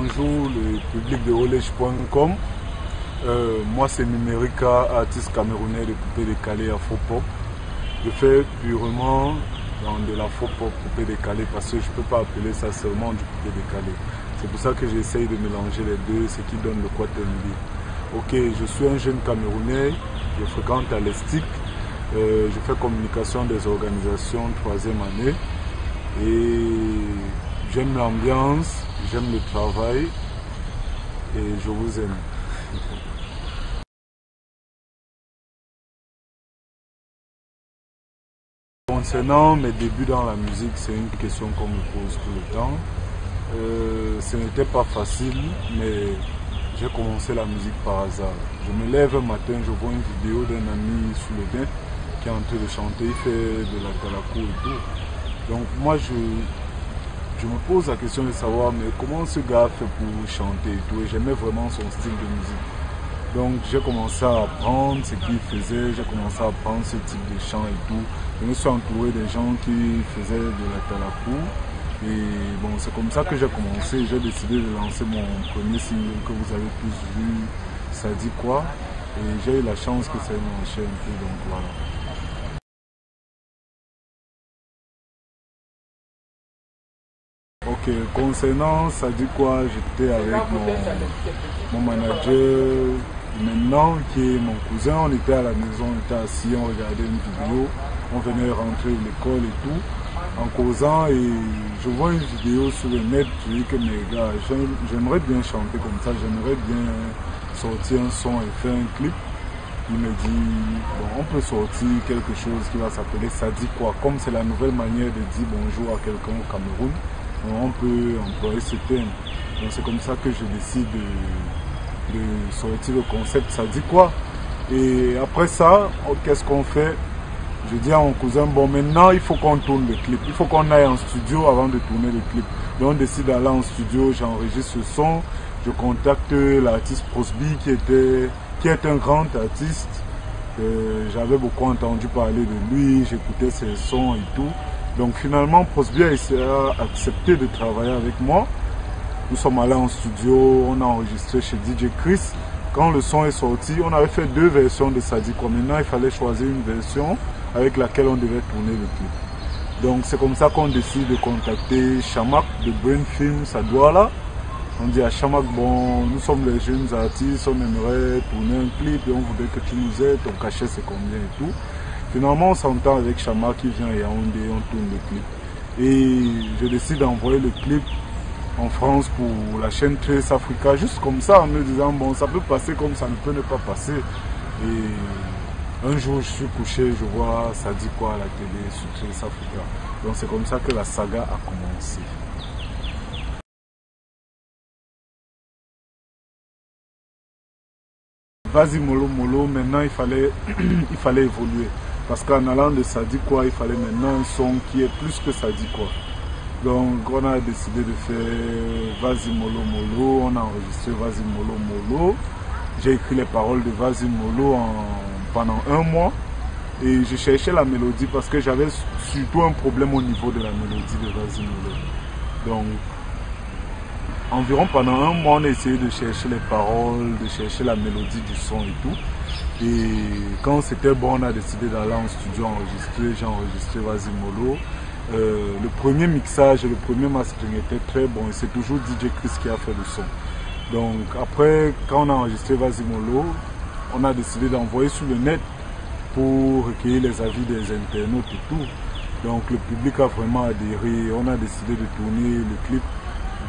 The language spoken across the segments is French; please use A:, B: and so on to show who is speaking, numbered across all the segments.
A: bonjour le public de Olej.com. Moi c'est Numerica, artiste camerounais de poupées décalées afro-pop. Je fais purement dans de l'afro-pop poupée décalée parce que je ne peux pas appeler ça seulement du poupée décalé. C'est pour ça que j'essaye de mélanger les deux, ce qui donne le Quaternium. Ok, je suis un jeune Camerounais, je fréquente à l'ESTIC, je fais communication des organisations 3e année et j'aime l'ambiance, j'aime le travail et je vous aime. Concernant mes débuts dans la musique, c'est une question qu'on me pose tout le temps. Ce n'était pas facile, mais j'ai commencé la musique par hasard. Je me lève un matin, je vois une vidéo d'un ami sous le bain qui est en train de chanter, il fait de la galakou et tout. Donc moi je me pose la question de savoir mais comment ce gars fait pour chanter et tout. Et j'aimais vraiment son style de musique. Donc j'ai commencé à apprendre ce qu'il faisait, j'ai commencé à apprendre ce type de chant et tout. Je me suis entouré des gens qui faisaient de la galakou. Et bon, c'est comme ça que j'ai commencé. J'ai décidé de lancer mon premier single que vous avez tous vu, Ça dit quoi. Et j'ai eu la chance que ça ait marché un peu, donc voilà. Ok, concernant Ça dit quoi, j'étais avec mon manager maintenant, qui est mon cousin. On était à la maison, on était assis, on regardait une vidéo, on venait rentrer de l'école et tout. En causant, et je vois une vidéo sur le net, je dis que mes gars, j'aimerais bien chanter comme ça, j'aimerais bien sortir un son et faire un clip. Il me dit, bon, on peut sortir quelque chose qui va s'appeler Ça dit quoi, comme c'est la nouvelle manière de dire bonjour à quelqu'un au Cameroun, on peut employer ce terme. Donc c'est comme ça que je décide de sortir le concept Ça dit quoi. Et après ça, qu'est-ce qu'on fait? Je dis à mon cousin, bon maintenant il faut qu'on tourne le clip, il faut qu'on aille en studio avant de tourner le clip. Donc on décide d'aller en studio, j'enregistre ce son, je contacte l'artiste Prosby qui est un grand artiste. J'avais beaucoup entendu parler de lui, j'écoutais ses sons et tout. Donc finalement Prosby a accepté de travailler avec moi. Nous sommes allés en studio, on a enregistré chez DJ Chris. Quand le son est sorti, on avait fait 2 versions de Ça dit quoi. Maintenant il fallait choisir une version avec laquelle on devait tourner le clip. Donc c'est comme ça qu'on décide de contacter Chamak de Brain Film Sadouala. On dit à Chamak, bon, nous sommes les jeunes artistes, on aimerait tourner un clip et on voudrait que tu nous aides, ton cachet c'est combien et tout. Finalement on s'entend avec Chamak qui vient à Yaoundé, on tourne le clip. Et je décide d'envoyer le clip en France pour la chaîne Trace Africa, juste comme ça, en me disant, bon, ça peut passer comme ça ne peut ne pas passer. Et un jour, je suis couché, je vois Ça dit quoi à la télé sur Trace Africa. Donc c'est comme ça que la saga a commencé. Vas-y mollo mollo, maintenant il fallait évoluer. Parce qu'en allant de Ça dit quoi, il fallait maintenant un son qui est plus que Ça dit quoi. Donc on a décidé de faire Vas-y mollo mollo, on a enregistré Vas-y mollo mollo. J'ai écrit les paroles de Vas-y mollo pendant 1 mois. Et je cherchais la mélodie parce que j'avais surtout un problème au niveau de la mélodie de Vas-y mollo. Donc environ pendant 1 mois, on a essayé de chercher les paroles, de chercher la mélodie du son et tout. Et quand c'était bon, on a décidé d'aller en studio enregistrer. J'ai enregistré Vas-y mollo. Le premier mixage et le premier mastering était très bon et c'est toujours DJ Chris qui a fait le son. Donc après, quand on a enregistré Vas-y mollo, on a décidé d'envoyer sur le net pour recueillir les avis des internautes et tout. Donc le public a vraiment adhéré, on a décidé de tourner le clip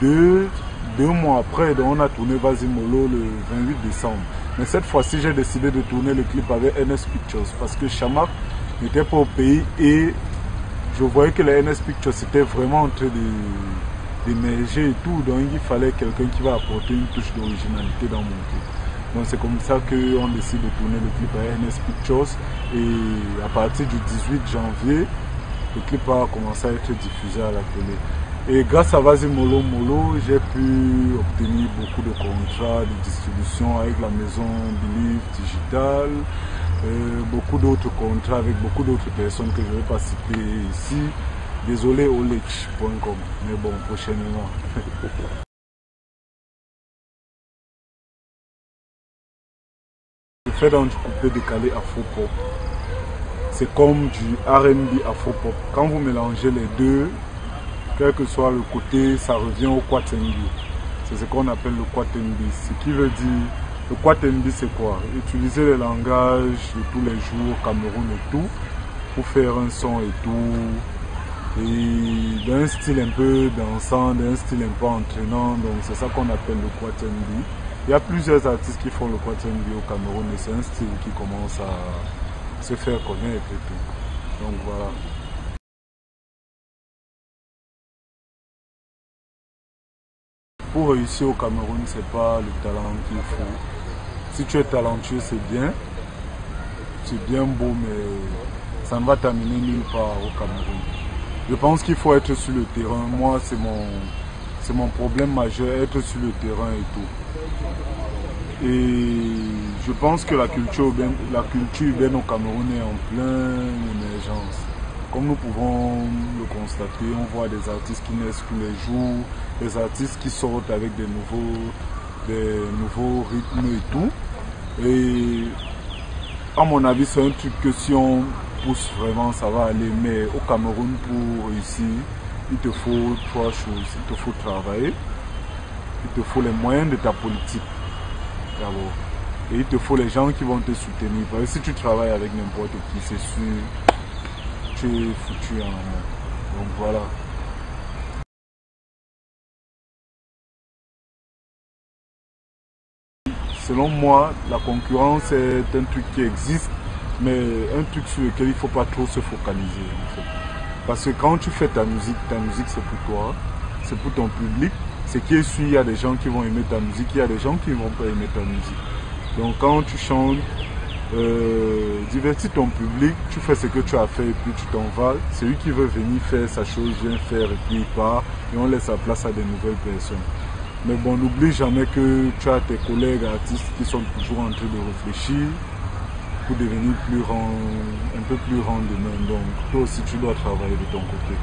A: 2 mois après. Donc on a tourné Vas-y mollo le 28 décembre. Mais cette fois-ci, j'ai décidé de tourner le clip avec NS Pictures parce que Chamak n'était pas au pays et je voyais que les NS Pictures étaient vraiment en train d'émerger et tout. Donc il fallait quelqu'un qui va apporter une touche d'originalité dans mon clip. Donc c'est comme ça qu'on décide de tourner le clip avec NS Pictures. Et à partir du 18 janvier, le clip a commencé à être diffusé à la télé. Et grâce à Vas-y mollo mollo, j'ai pu obtenir beaucoup de contrats de distribution avec la maison Believe Digital, beaucoup d'autres contrats avec beaucoup d'autres personnes que je ne vais pas citer ici. Désolé Olej.com, mais bon, prochainement. fait dans du couplet décalé afro-pop. C'est comme du R&B afro-pop. Quand vous mélangez les deux, quel que soit le côté, ça revient au Kwatenbi. C'est ce qu'on appelle le Kwatenbi. Ce qui veut dire, le Kwatenbi c'est quoi? Utiliser le langage de tous les jours, Cameroun et tout, pour faire un son et tout. Et d'un style un peu dansant, d'un style un peu entraînant. Donc c'est ça qu'on appelle le Kwatenbi. Il y a plusieurs artistes qui font le Kwatenbi au Cameroun et c'est un style qui commence à se faire connaître et tout. Donc voilà. Pour réussir au Cameroun, c'est pas le talent qu'il faut. Si tu es talentueux, c'est bien beau, mais ça ne va t'amener nulle part au Cameroun. Je pense qu'il faut être sur le terrain. Moi, c'est mon problème majeur, être sur le terrain et tout. Et je pense que la culture urbaine au Cameroun est en pleine émergence. Comme nous pouvons le constater, on voit des artistes qui naissent tous les jours, des artistes qui sortent avec des nouveaux rythmes et tout. Et à mon avis, c'est un truc que si on pousse vraiment, ça va aller. Mais au Cameroun, pour réussir, il te faut trois choses. Il te faut travailler, il te faut les moyens de ta politique, d'abord. Et il te faut les gens qui vont te soutenir. Parce que si tu travailles avec n'importe qui, c'est sûr, tu es foutu en amont. Donc voilà. Selon moi, la concurrence est un truc qui existe, mais un truc sur lequel il ne faut pas trop se focaliser. En fait. Parce que quand tu fais ta musique c'est pour toi, c'est pour ton public. Ce qui est sûr, il y a des gens qui vont aimer ta musique, il y a des gens qui ne vont pas aimer ta musique. Donc quand tu chantes, divertis ton public, tu fais ce que tu as fait et puis tu t'en vas. Celui qui veut venir faire sa chose, vient faire et puis il part et on laisse la place à des nouvelles personnes. Mais bon, n'oublie jamais que tu as tes collègues artistes qui sont toujours en train de réfléchir pour devenir un peu plus randonneur. Donc toi aussi tu dois travailler de ton côté.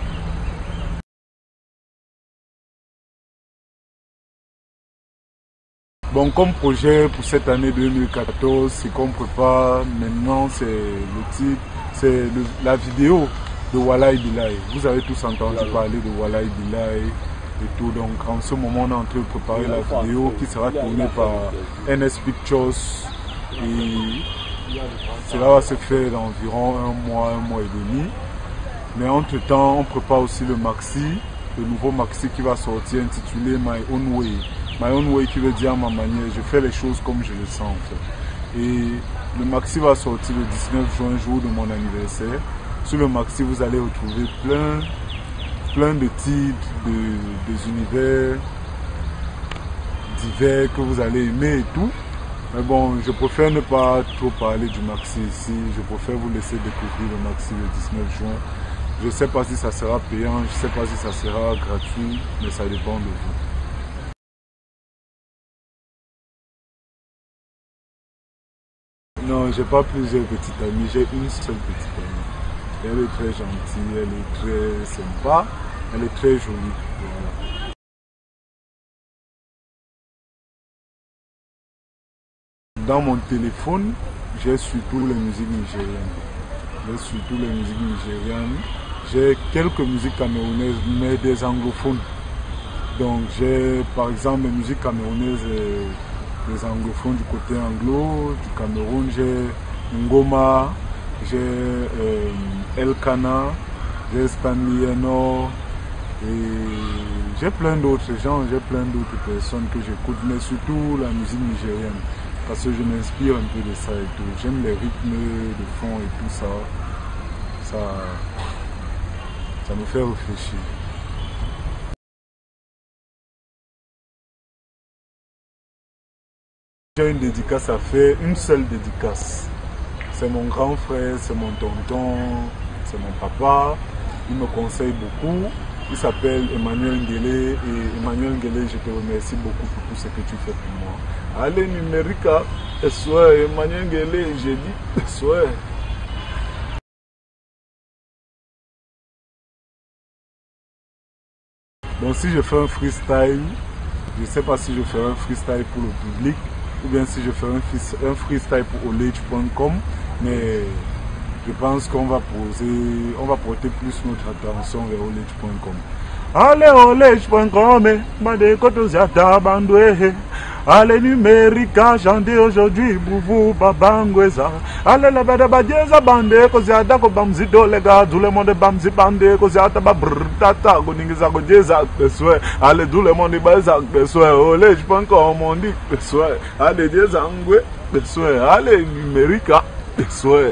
A: Bon, comme projet pour cette année 2014, ce qu'on prépare maintenant, c'est le titre, c'est la vidéo de Walai Bilai. Vous avez tous entendu parler de Walai Bilai et tout. Donc en ce moment, on est en train de préparer la vidéo qui sera tournée par NS Pictures. Et cela va se faire dans environ un mois et demi. Mais entre-temps, on prépare aussi le maxi, le nouveau maxi qui va sortir intitulé My Own Way. My Own Way qui veut dire à ma manière, je fais les choses comme je le sens en fait. Et le maxi va sortir le 19 juin, jour de mon anniversaire. Sur le maxi, vous allez retrouver plein de titres, des univers divers que vous allez aimer et tout. Mais bon, je préfère ne pas trop parler du maxi ici. Je préfère vous laisser découvrir le maxi le 19 juin. Je ne sais pas si ça sera payant, je ne sais pas si ça sera gratuit, mais ça dépend de vous. Non, j'ai pas plusieurs petites amies, j'ai une seule petite amie. Elle est très gentille, elle est très sympa, elle est très jolie. Voilà. Dans mon téléphone, j'ai surtout les musiques nigériennes. J'ai surtout les musiques nigériennes. J'ai quelques musiques camerounaises, mais des anglophones. Donc j'ai par exemple mes musiques camerounaises, des anglophones du côté anglo, du Cameroun, j'ai Ngoma, j'ai Elkana, j'ai Stanley Eno, et j'ai plein d'autres gens, j'ai plein d'autres personnes que j'écoute, mais surtout la musique nigérienne, parce que je m'inspire un peu de ça et tout. J'aime les rythmes de fond et tout ça, ça me fait réfléchir. J'ai une dédicace à faire, une seule dédicace. C'est mon grand frère, c'est mon tonton, c'est mon papa. Il me conseille beaucoup. Il s'appelle Emmanuel Nguélé. Et Emmanuel Nguélé, je te remercie beaucoup pour tout ce que tu fais pour moi. Allez, numérica, Emmanuel Nguélé, j'ai dit, soir. Donc si je fais un freestyle, je ne sais pas si je ferai un freestyle pour le public ou bien si je fais un freestyle pour olage.com, mais je pense qu'on va porter plus notre attention vers olage.com. Allez olage.com, made kotoziata bandwe. Allez numérique, chanter aujourd'hui, boubou, babangweza. Allez la bada badjeza bande, koziata ko bamzido lega, tout le monde bamzi bande, koziata ba brtata, koningiza ko jeza peswe. Allez tout le monde baza peswe, olage.com on dit peswe. Allez jeza ngwe peswe, allez numérique peswe.